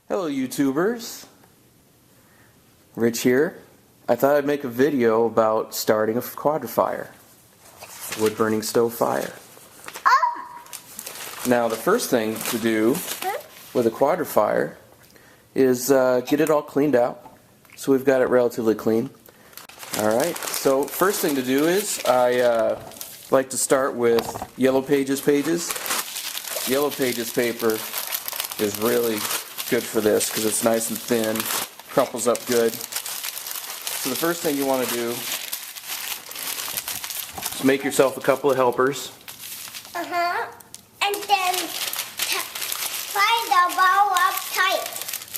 Hello YouTubers, Rich here. I thought I'd make a video about starting a Quadra-Fire, wood burning stove fire. Now the first thing to do with a Quadra-Fire is get it all cleaned out. So we've got it relatively clean. Alright, so first thing to do is I like to start with Yellow Pages pages. Yellow Pages paper is really good for this because it's nice and thin, crumples up good. So the first thing you want to do is make yourself a couple of helpers. And then tie the ball up tight.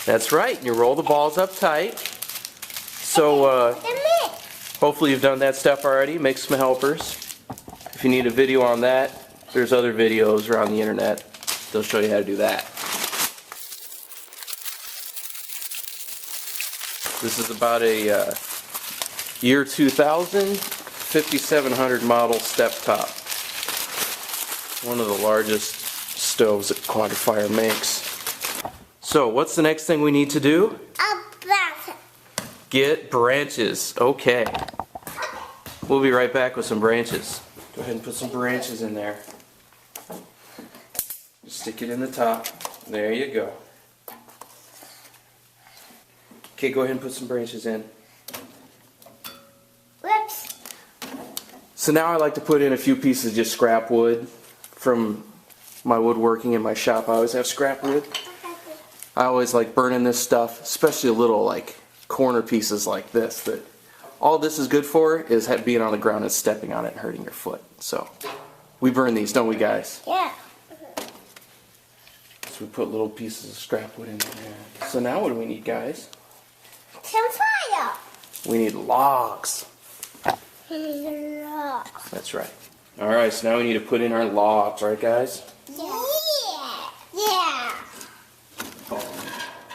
That's right, you roll the balls up tight. So hopefully you've done that step already. Make some helpers. If you need a video on that, there's other videos around the internet. They'll show you how to do that. This is about a year 2000 5700 model step top. One of the largest stoves that Quadra-Fire makes. So what's the next thing we need to do? Get branches. Okay. We'll be right back with some branches. Go ahead and put some branches in there. Just stick it in the top. There you go. Okay, go ahead and put some branches in. Whoops. So now I like to put in a few pieces of just scrap wood from my woodworking in my shop. I always have scrap wood. I always like burning this stuff, especially little like corner pieces like this. That all this is good for is being on the ground and stepping on it and hurting your foot. So we burn these, don't we guys? Yeah. So we put little pieces of scrap wood in there. So now what do we need, guys? Some fire. We need logs. Logs. That's right. Alright, so now we need to put in our logs, right guys? Yeah. Yeah.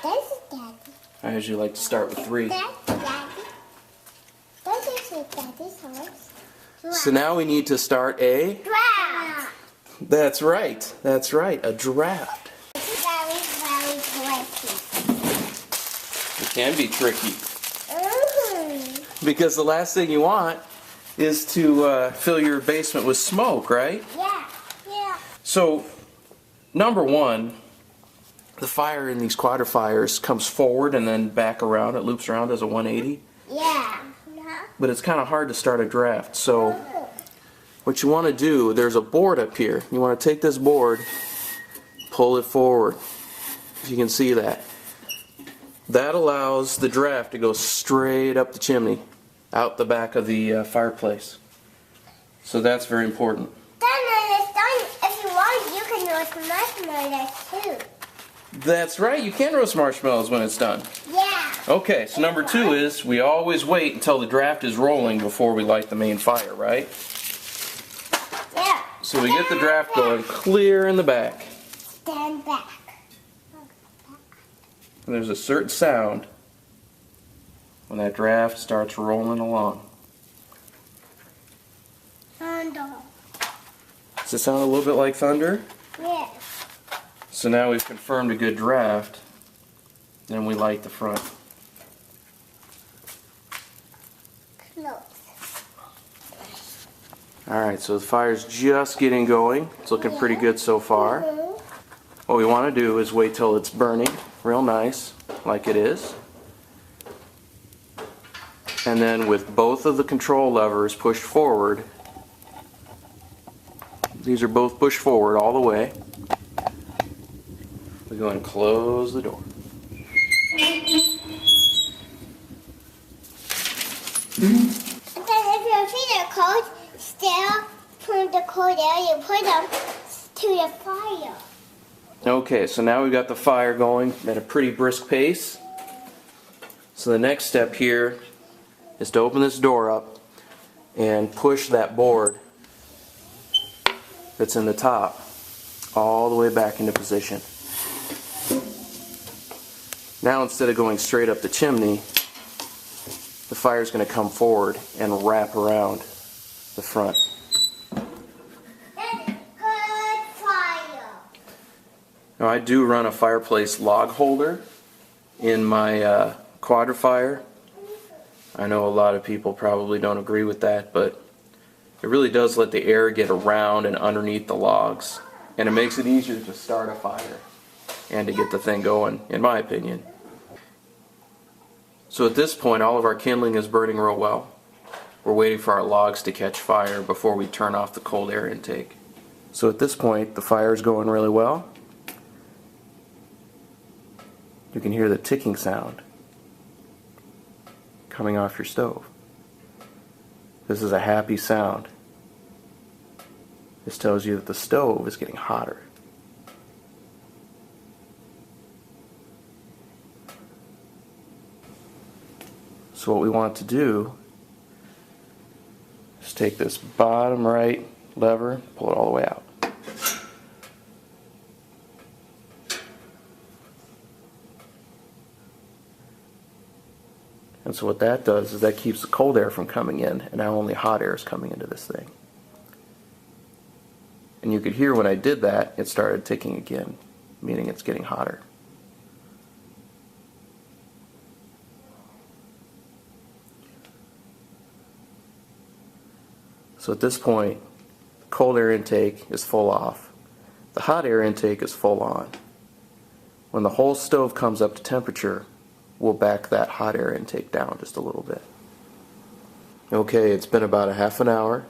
This is Daddy. I usually like to start with 3. That's Daddy. This is Daddy's horse. So now we need to start a... Draft. That's right. That's right. A draft. Very, very tricky. It can be tricky. Because the last thing you want is to fill your basement with smoke, right? Yeah. Yeah. So, number one, the fire in these Quadra-Fires comes forward and then back around. It loops around as a 180. Yeah. But it's kind of hard to start a draft. So, what you want to do, there's a board up here. You want to take this board, pull it forward. If you can see that. That allows the draft to go straight up the chimney, out the back of the fireplace. So that's very important. Then when it's done, if you want, you can roast marshmallows too. That's right, you can roast marshmallows when it's done. Yeah. Okay, so number 2 is we always wait until the draft is rolling before we light the main fire, right? Yeah. So we get the draft going clear in the back. Stand back. And there's a certain sound when that draft starts rolling along. Thunder. Does it sound a little bit like thunder? Yeah. So now we've confirmed a good draft. Then we light the front. Close. Alright, so the fire's just getting going. It's looking pretty good so far. What we want to do is wait till it's burning real nice, like it is. And then with both of the control levers pushed forward, these are both pushed forward all the way, we go and close the door. And then if your feet are cold, still put the cold air, you put them to the fire. Okay, so now we've got the fire going at a pretty brisk pace. So the next step here is to open this door up and push that board that's in the top all the way back into position. Now instead of going straight up the chimney, the fire is going to come forward and wrap around the front. That's good fire. Now I do run a fireplace log holder in my Quadra-Fire. I know a lot of people probably don't agree with that, but it really does let the air get around and underneath the logs, and it makes it easier to start a fire and to get the thing going, in my opinion. So at this point, all of our kindling is burning real well. We're waiting for our logs to catch fire before we turn off the cold air intake. So at this point, the fire is going really well. You can hear the ticking sound coming off your stove. This is a happy sound. This tells you that the stove is getting hotter. So what we want to do is take this bottom right lever, pull it all the way out. And so what that does is that keeps the cold air from coming in, and now only hot air is coming into this thing. And you could hear when I did that, it started ticking again, meaning it's getting hotter. So at this point, the cold air intake is full off. The hot air intake is full on. When the whole stove comes up to temperature, we'll back that hot air intake down just a little bit. Okay, it's been about a half an hour.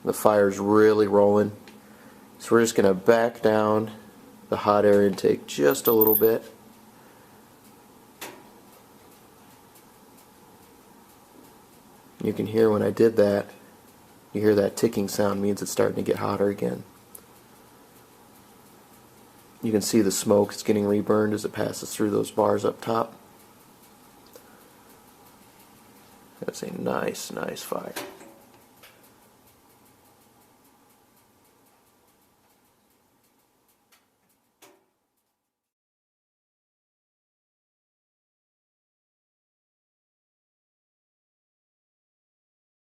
The fire's really rolling. So we're just going to back down the hot air intake just a little bit. You can hear when I did that, you hear that ticking sound, means it's starting to get hotter again. You can see the smoke is getting reburned as it passes through those bars up top. That's a nice fire.